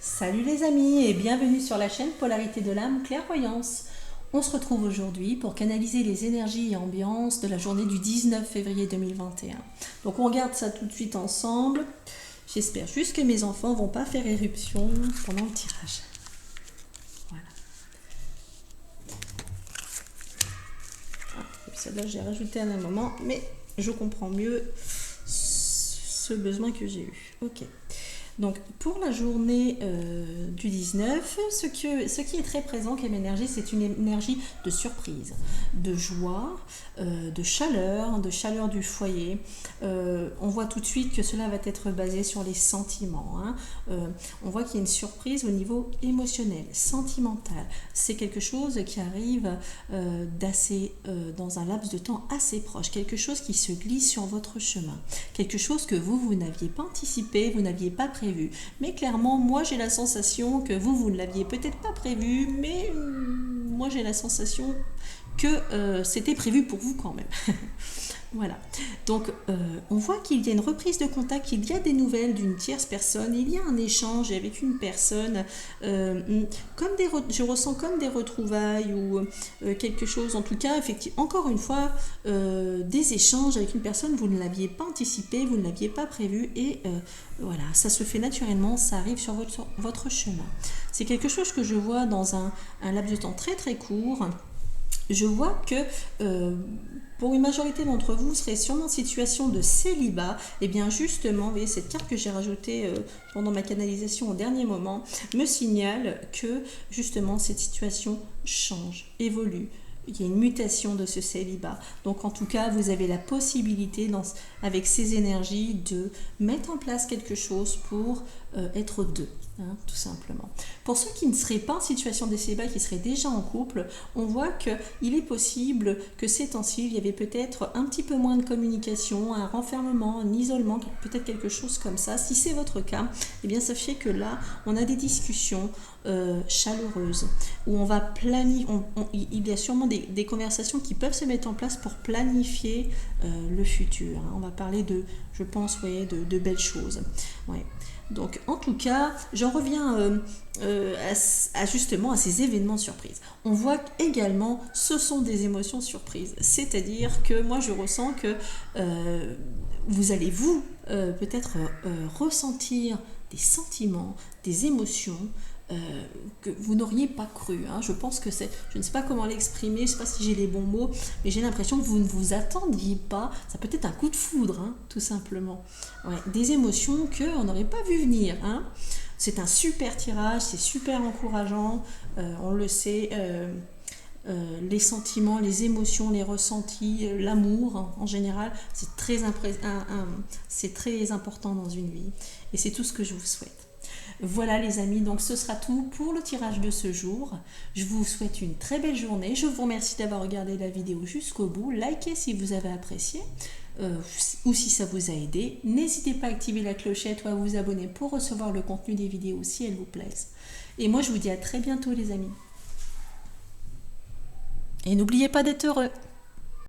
Salut les amis et bienvenue sur la chaîne Polarité de l'âme Clairvoyance. On se retrouve aujourd'hui pour canaliser les énergies et ambiances de la journée du 19 février 2021. Donc on regarde ça tout de suite ensemble. J'espère juste que mes enfants ne vont pas faire éruption pendant le tirage. Voilà. Celle-là j'ai rajouté à un moment, mais je comprends mieux ce besoin que j'ai eu. Ok. Donc pour la journée du 19, ce qui est très présent comme énergie, c'est une énergie de surprise, de joie, de chaleur du foyer. On voit tout de suite que cela va être basé sur les sentiments. On voit qu'il y a une surprise au niveau émotionnel, sentimental. C'est quelque chose qui arrive dans un laps de temps assez proche, quelque chose qui se glisse sur votre chemin, quelque chose que vous n'aviez pas anticipé, vous n'aviez pas prévu. Mais clairement, moi j'ai la sensation que vous ne l'aviez peut-être pas prévu, mais moi j'ai la sensation que c'était prévu pour vous quand même. Voilà. Donc on voit qu'il y a une reprise de contact, il y a des nouvelles d'une tierce personne, il y a un échange avec une personne, je ressens comme des retrouvailles ou quelque chose, en tout cas, effectivement, encore une fois, des échanges avec une personne, vous ne l'aviez pas anticipé, vous ne l'aviez pas prévu et voilà, ça se fait naturellement, ça arrive sur votre chemin. C'est quelque chose que je vois dans un laps de temps très très court. Je vois que pour une majorité d'entre vous, vous serez sûrement en situation de célibat. Et bien justement, vous voyez, cette carte que j'ai rajoutée pendant ma canalisation au dernier moment me signale que justement cette situation change, évolue. Il y a une mutation de ce célibat. Donc en tout cas, vous avez la possibilité, avec ces énergies, de mettre en place quelque chose pour être deux. Tout simplement. Pour ceux qui ne seraient pas en situation de célibat, qui seraient déjà en couple, on voit qu'il est possible que ces temps-ci, il y avait peut-être un petit peu moins de communication, un renfermement, un isolement, peut-être quelque chose comme ça. Si c'est votre cas, eh bien sachez que là, on a des discussions chaleureuses, où on va planifier, il y a sûrement des conversations qui peuvent se mettre en place pour planifier le futur. On va parler je pense, de belles choses. Ouais. Donc en tout cas, j'en reviens justement à ces événements surprises. On voit également, ce sont des émotions surprises. C'est-à-dire que moi je ressens que vous allez peut-être ressentir des sentiments, des émotions que vous n'auriez pas cru. Je pense que je ne sais pas comment l'exprimer, je ne sais pas si j'ai les bons mots, mais j'ai l'impression que vous ne vous attendiez pas. Ça peut être un coup de foudre, tout simplement. Ouais, des émotions qu'on n'aurait pas vu venir. C'est un super tirage, c'est super encourageant, on le sait. Les sentiments, les émotions, les ressentis, l'amour en général, c'est très important dans une vie. Et c'est tout ce que je vous souhaite. Voilà les amis, donc ce sera tout pour le tirage de ce jour. Je vous souhaite une très belle journée. Je vous remercie d'avoir regardé la vidéo jusqu'au bout. Likez si vous avez apprécié ou si ça vous a aidé. N'hésitez pas à activer la clochette ou à vous abonner pour recevoir le contenu des vidéos si elles vous plaisent. Et moi je vous dis à très bientôt les amis. Et n'oubliez pas d'être heureux.